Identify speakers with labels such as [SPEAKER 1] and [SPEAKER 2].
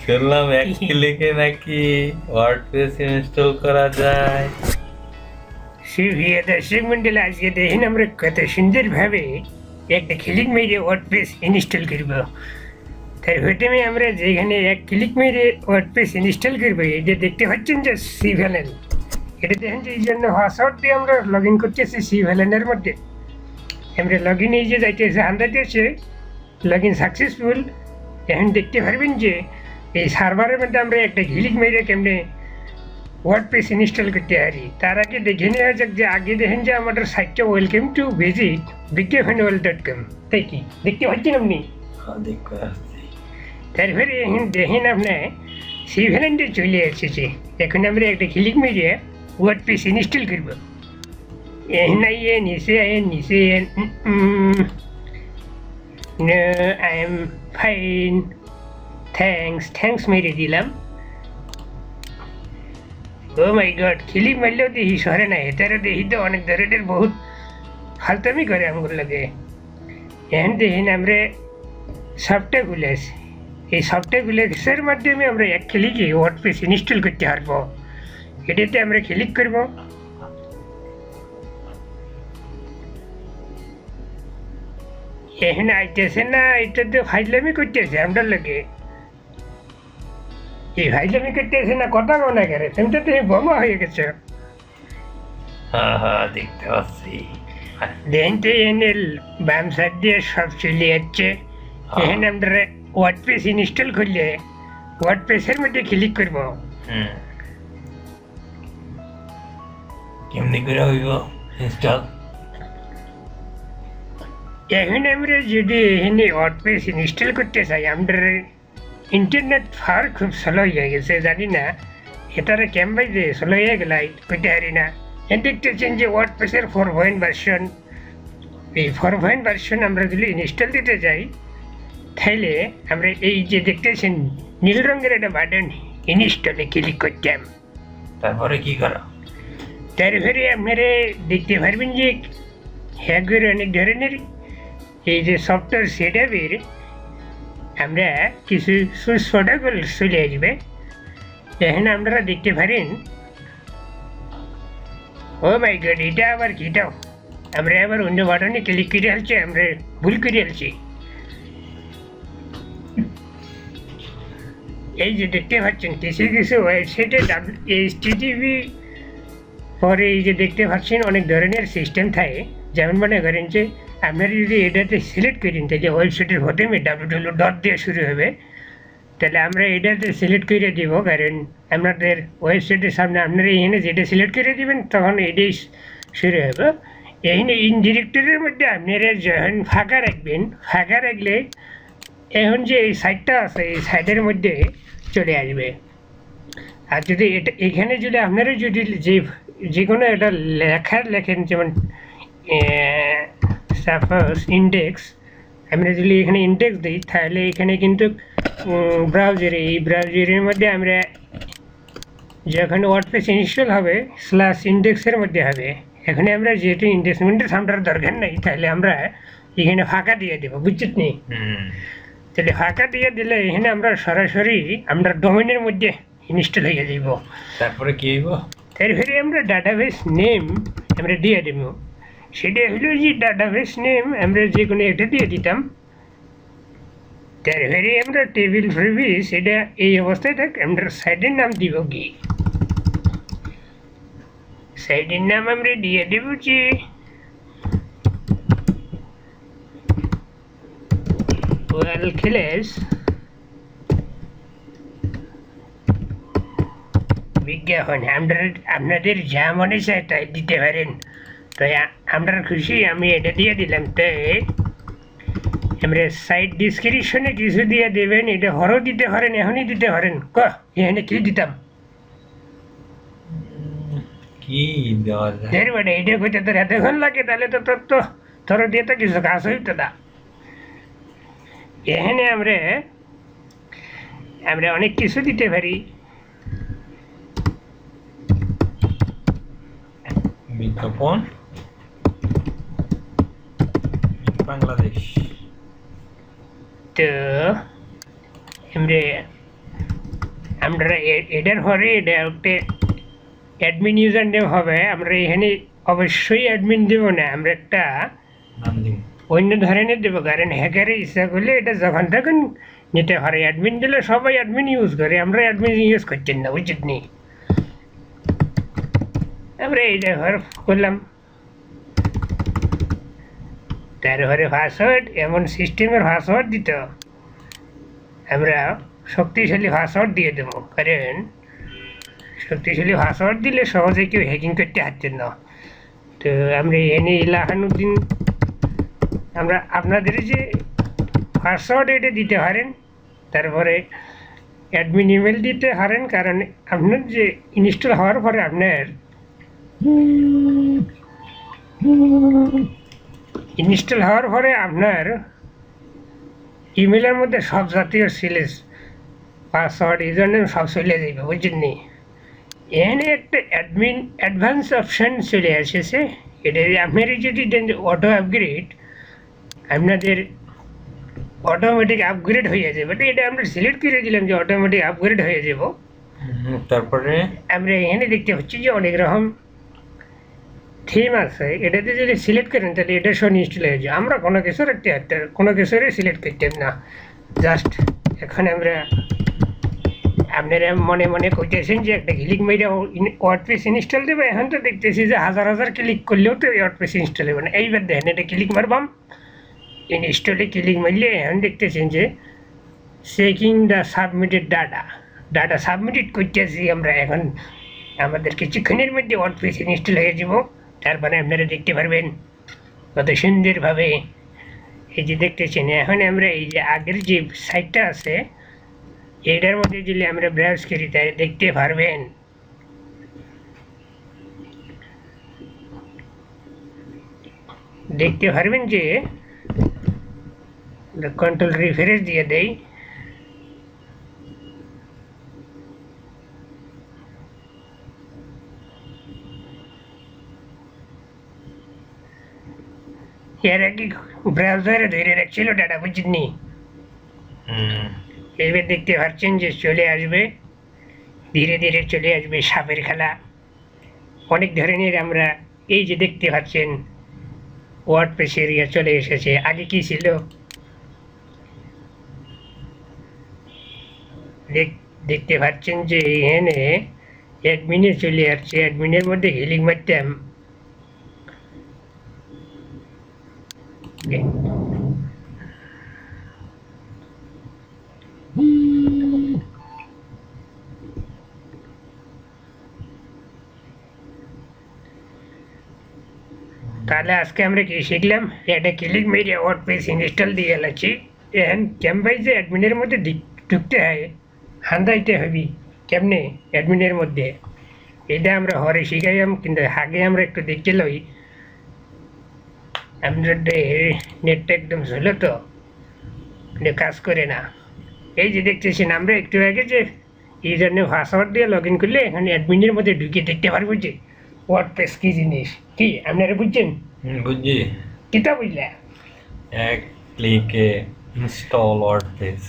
[SPEAKER 1] শুনলাম এক ক্লিকে নাকি ওয়ার্ডপ্রেস ইনস্টল করা যায়।
[SPEAKER 2] প্রিয় দর্শক মন্ডলী, আজকে দেখেন আমরা কত সুন্দরভাবে একটা ক্লিক মেরে ওয়ার্ডপ্রেস ইনস্টল করব। তার প্রথমে আমরা যেখানে এক ক্লিক মেরে ওয়ার্ডপ্রেস ইনস্টল করবো, এই যে দেখতে পাচ্ছেন যে cVLN, এটা দেখেন যে এই জন্য পাসওয়ার্ড দিয়ে আমরা লগ ইন করতেছি cVLN এর মধ্যে। আমরা লগ ইন এই যে যাইতেছে আন্দাজে লগ ইন সাকসেসফুল। এখন দেখতে পারবেন যে এই সার্ভারের মধ্যে আমরা একটা ক্লিক মেরে কেমনে ওয়ার্ডপ্রেস ইনস্টল করতে পারি। তার আগে দেখে নেওয়া যাক যে আগে দেখেন যে আমাদের সাইটটা ওয়েলকাম টু ভিজিট bigjfunwell.com, তাই কি দেখতে পাচ্ছেন আপনি? তারপরে এখন দেখেন আপনার cVLN চলে এসেছে। এখন আমরা একটা ক্লিক মেরে ওয়ার্ডপ্রেস ইনস্টল করব। এখন আইয়ে নিচে No, I am fine. Thanks মেরে দিলাম। ও মাই গড, ক্লিক মারলেও দেখি সরে না, এটারও দেখি তো অনেক ধরনের বহুত ফালতামি করে আমগুলো লাগে। এখন দেখেন আমরা সফটওয়্যার গুলেস, এই সফটওয়্যার গুলেসের মাধ্যমে আমরা এক ক্লিকে ওয়ার্ডপ্রেস ইনস্টল করতে পারবো। এটাতে আমরা ক্লিক করব। এখন আইতেছে না, এটা তো ফাইজলামি করতেছে আমরা লাগে। এই ফাইজলামি করতেছে না, কথা মনে করে তুমি তো তুমি বোমা হয়ে গেছো।
[SPEAKER 1] হ্যাঁ দেখতে পাচ্ছি।
[SPEAKER 2] দেখেন তো এনে বাম সাইড দিয়ে সব চলে যাচ্ছে। এখন আমরা ওয়ার্ডপ্রেস ইনস্টল করলে ওয়ার্ডপ্রেসের মধ্যে ক্লিক করব।
[SPEAKER 1] কেমনি করে হইব ইনস্টল?
[SPEAKER 2] এখন আমরা যদি এখানে ওয়ার্ডপ্রেস ইনস্টল করতে চাই, আমাদের ইন্টারনেট ফার খুব স্লো হয়ে গেছে, জানি না এটারে কেমন যে স্লো হয়ে গেল করতে পারি না। দেখতেছেন যে ওয়ার্ডপ্রেসের 4.0 ভার্সন, এই 4.0 ভার্সন আমরা যদি ইনস্টল দিতে যাই তাহলে আমরা এই যে দেখতেছেন নীল রঙের একটা বাটন ইনস্টলে ক্লিক করতাম।
[SPEAKER 1] তারপরে কি করা?
[SPEAKER 2] তারপরে আপনারা দেখতে পারবেন যে হ্যাকের অনেক ধরনের এই যে সফটওয়্যার সেটআপের আমরা কিছু সুইচ প্রোটোকল চলে আসবে। এখন আপনারা দেখতে পারেন, ও মাই গড, এটা আবার কিটাও আমরা আবার অন্য বাটনে ক্লিক করে ফেলছি, আমরা ভুল করে ফেলছি। এই যে দেখতে পাচ্ছেন কিছু কিছু ওয়েবসাইটে HTTP পরে এই যে দেখতে পাচ্ছেন অনেক ধরনের সিস্টেম থাকে। যেমন মনে করেন যে আপনারা যদি এটাতে সিলেক্ট করেন তাহলে ওয়েবসাইটের প্রথমে www দিয়ে শুরু হবে, তাহলে আমরা এটাতে সিলেক্ট করে দিব, কারণ আপনাদের ওয়েবসাইটের সামনে আপনারা এখানে যেটা সিলেক্ট করে দিবেন তখন এটাই শুরু হবে। এখানে ইন ডিরেক্টরির মধ্যে আপনারা যখন ফাঁকা রাখবেন, ফাঁকা রাখলে এখন যে এই সাইটটা আছে এই সাইটের মধ্যে চলে আসবে। আর যদি এটা এখানে যদি আপনারা যদি যে কোনো একটা লেখেন, যেমন সাপোজ ইন্ডেক্স, আমরা যদি এখানে ইন্ডেক্স দিই তাহলে এখানে কিন্তু ব্রাউজারে, এই ব্রাউজারের মধ্যে আমরা যখন ওয়ার্ডপ্রেস ইনস্টল হবে /ইন্ডেক্সের মধ্যে হবে। এখানে আমরা যেহেতু ইন্ডেক্সমেন্টের সামটার দরকার নেই, তাহলে আমরা এখানে ফাঁকা দিয়ে দেবো, বুঝছিস নি? তাহলে ফাঁকা দিয়ে দিলে এখানে আমরা সরাসরি আমরা ডোমেনের মধ্যে ইনস্টল হয়ে যাব।
[SPEAKER 1] তারপরে কি হইব?
[SPEAKER 2] তারপরে আমরা ডাটাবেস নেম আমরা দিয়ে দেব। সেটা হলো যে ডাটাবেস নেম আমরা যে কোনো একটা দিয়ে দিতাম। তারপরে আমরা টেবিল প্রিভিউ সেটা এই অবস্থায় থাক, আমরা সাইটের নাম দিব কি, সাইটের নাম আমরা দিয়ে দেব যে ওয়েলক্লাস বিজ্ঞাপন। আপনাদের যা মনে চায় তাই দিতে পারেন, তো আমরা খুশি, আমি এটা দিয়ে দিলাম। তাই আমরা সাইট ডিসক্রিপশনে কিছু দিয়ে দেবেন, এটা হরও দিতে পারেন, এখনই দিতে পারেন। এখানে কি দিতাম,
[SPEAKER 1] কি দেওয়া যায়?
[SPEAKER 2] মানে এইটা কইতে তোর এতক্ষণ লাগে, তাহলে তো তোর দিয়ে তো কিছু কাজ হইতো না। এখানে আমরা অনেক কিছু দিতে পারি।
[SPEAKER 1] বিজ্ঞাপন বাংলাদেশ।
[SPEAKER 2] তো আমরা আমরা এটার পরে এটা একটা অ্যাডমিন ইউজার নেম হবে। আমরা এখানে অবশ্যই অ্যাডমিন দেব না, আমরা একটা
[SPEAKER 1] নাম দিন।
[SPEAKER 2] অন্য ধরনের দেবো, কারণ হ্যাকারে ইচ্ছা করলে এটা যখন তখন নিতে পারে। অ্যাডমিন দিলে সবাই অ্যাডমিন ইউজ করে, আমরা অ্যাডমিন ইউজ করছেন না, উচিত নেই। আমরা এই ব্যবহার করলাম, তারপরে পাসওয়ার্ড, এমন সিস্টেমের পাসওয়ার্ড দিত, আমরা শক্তিশালী পাসওয়ার্ড দিয়ে দেবো, কারণ শক্তিশালী পাসওয়ার্ড দিলে সহজে কেউ হ্যাকিং করতে পারছেন না। তো আমরা এনে ইলাহানুদ্দিন, আমরা আপনাদের যে পাসওয়ার্ড এটা দিতে পারেন, তারপরে অ্যাডমিন ইমেল দিতে পারেন, কারণ আপনার যে ইনস্টল হওয়ার পরে আপনার ইমেলের মধ্যে সব জাতীয় সিলেস পাসওয়ার্ড ইউজার নেম সব চলে যাবে, বুঝছেন নি? এখানে একটা অ্যাডমিন অ্যাডভান্স অপশান চলে এসেছে। এটা আপনারা যদি দেন অটো আপগ্রেড, আপনাদের অটোমেটিক আপগ্রেড হয়ে যাবে। এটা আমরা সিলেক্ট করে দিলাম যে অটোমেটিক আপগ্রেড হয়ে যাব।
[SPEAKER 1] তারপরে
[SPEAKER 2] আমরা এখানে দেখতে হচ্ছে যে অনেক রকম থিম আছে, এটাতে যদি সিলেক্ট করেন তাহলে এটা সব ইনস্টল হয়ে যায়। আমরা কোনো কিছু রাখতে পারতাম, কোনো কিছুরে সিলেক্ট করতাম না। জাস্ট এখন আমরা আপনারা মনে মনে কইতেছেন যে একটা ক্লিক মেরে ওয়ার্ডপ্রেস ইনস্টল দেবে, এখন তো দেখতেছি যে হাজার হাজার ক্লিক করলেও তো ওয়ার্ডপ্রেস ইনস্টল হবে না। এইবার দেখেন, এটা ক্লিক মারবাম, ইনস্টলে ক্লিক মারলে এখন দেখতেছেন যে checking the submitted data submitted করতেছি আমরা। এখন আমাদের কিছুক্ষণের মধ্যে ওয়ার্ডপ্রেস ইনস্টল হয়ে যাব। তারপরে আপনারা দেখতে পারবেন কত সুন্দরভাবে, এই যে দেখতেছেন। এখন আমরা এই যে আগের যে সাইটটা আছে এটার মধ্যে যদি আমরা ব্রাউজ করি তাই দেখতে পারবেন যে কন্ট্রোল রিফ্রেশ দিয়ে দেই, এর আগে ব্রাউজারে ধরে রাখছিল ডাটা, বুঝিনি? এইবার দেখতে পাচ্ছেন যে চলে আসবে, ধীরে ধীরে চলে আসবে সাপের খেলা। অনেক ধরনের আমরা এই যে দেখতে পাচ্ছেন ওয়ার্ডপ্রেস এরিয়া চলে এসেছে। আগে কি ছিল দেখতে পাচ্ছেন যে এখানে অ্যাডমিনে চলে আসছে। অ্যাডমিনের মধ্যে হিলিং মারতাম, তাহলে আজকে আমরা কি শিখলাম? এটা ক্লিক মেরে ওয়ার্ডপ্রেস ইনস্টল দিয়ে গেছি। এখন ক্যাম্পাইজে অ্যাডমিনের মধ্যে ঢুকতে হয়, হান্দাইতে হবি কেমনে অ্যাডমিনের মধ্যে, এটা আমরা হরে শিখাইলাম। কিন্তু আগে আমরা একটু দেখতে লই, আমাদের নেটটা একদম ঝুলো তো কাজ করে না। এই যে দেখতেছেন আমরা একটু আগে যে ইউজার নেম পাসওয়ার্ড দিয়ে লগ ইন করলে এখন অ্যাডমিনের মধ্যে ঢুকে দেখতে পারবো যে ওয়ার্ডপ্রেস কি জিনিস। কি আপনারা বুঝছেন?
[SPEAKER 1] বুঝছি।
[SPEAKER 2] কিতা বুঝলা?
[SPEAKER 1] এক ক্লিকে ইনস্টল ওয়ার্ডপ্রেস।